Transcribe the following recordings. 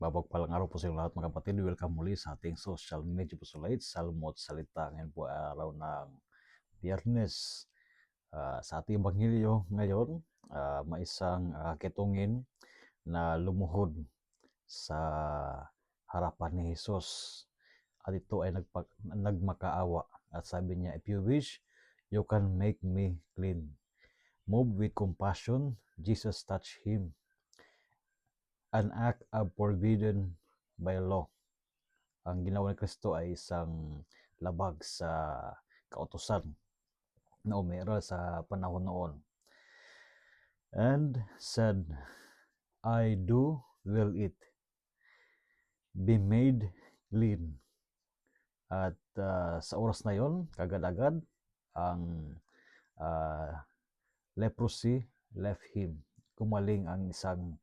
Mapagpalang araw po sa lahat mga kapatid. Welcome muli sa ating social media pusulait, Salmo at Salita. Ngayon po ay araw ng Biyernes. Sa ating Ebanghelyo ngayon, may isang kitungin na lumuhod sa harapan ni Jesus. At ito ay nagmakaawa. At sabi niya, "If you wish, you can make me clean." Moved with compassion, Jesus touched him, an act forbidden by law. Ang ginawa ni Kristo ay isang labag sa kautusan na umiral sa panahon noon. And said, "I do will it be made clean." At sa oras na yon, kagad-agad, ang leprosy left him. Kumaling ang isang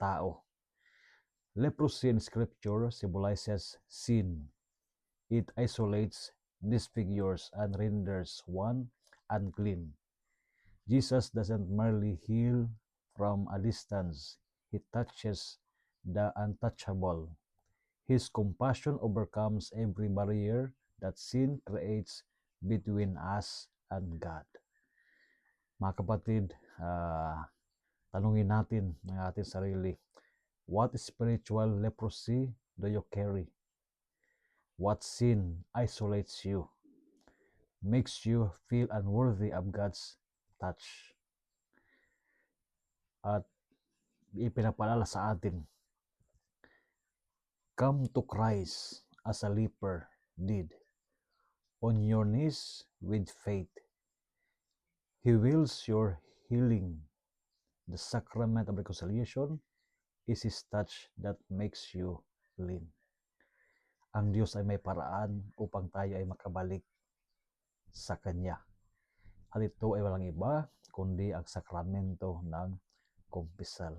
tao. Leprosy in Scripture symbolizes sin. It isolates, disfigures, and renders one unclean. Jesus doesn't merely heal from a distance. He touches the untouchable. His compassion overcomes every barrier that sin creates between us and God. Mga kapatid, tanungin natin ang ating sarili, what spiritual leprosy do you carry? What sin isolates you, makes you feel unworthy of God's touch? At ipinapaalala sa atin, come to Christ as a leper did, on your knees with faith. He wills your healing. The sacrament of reconciliation is His touch that makes you clean. Ang Diyos ay may paraan upang tayo ay makabalik sa Kanya. At ito ay walang iba kundi ang sakramento ng kumpisal.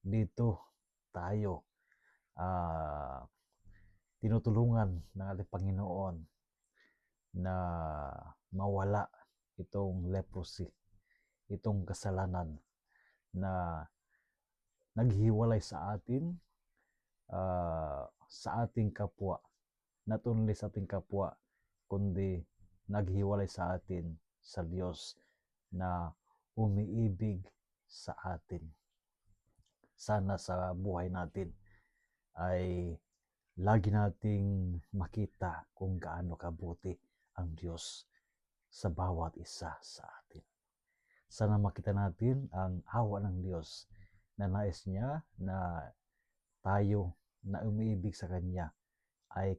Dito tayo tinutulungan ng ating Panginoon na mawala itong leprosy, itong kasalanan na naghiwalay sa atin, sa ating kapwa, not only sa ating kapwa, kundi naghiwalay sa atin sa Diyos na umiibig sa atin. Sana sa buhay natin ay lagi nating makita kung gaano kabuti ang Diyos sa bawat isa sa atin. Sana makita natin ang awa ng Diyos na nais niya na tayo na umiibig sa Kanya ay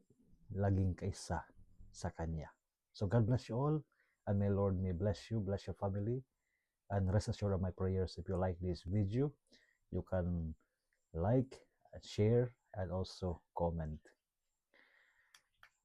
laging kaisa sa Kanya. So God bless you all, and may Lord may bless you, bless your family, and rest assured of my prayers. If you like this video, you can like, share, and also comment.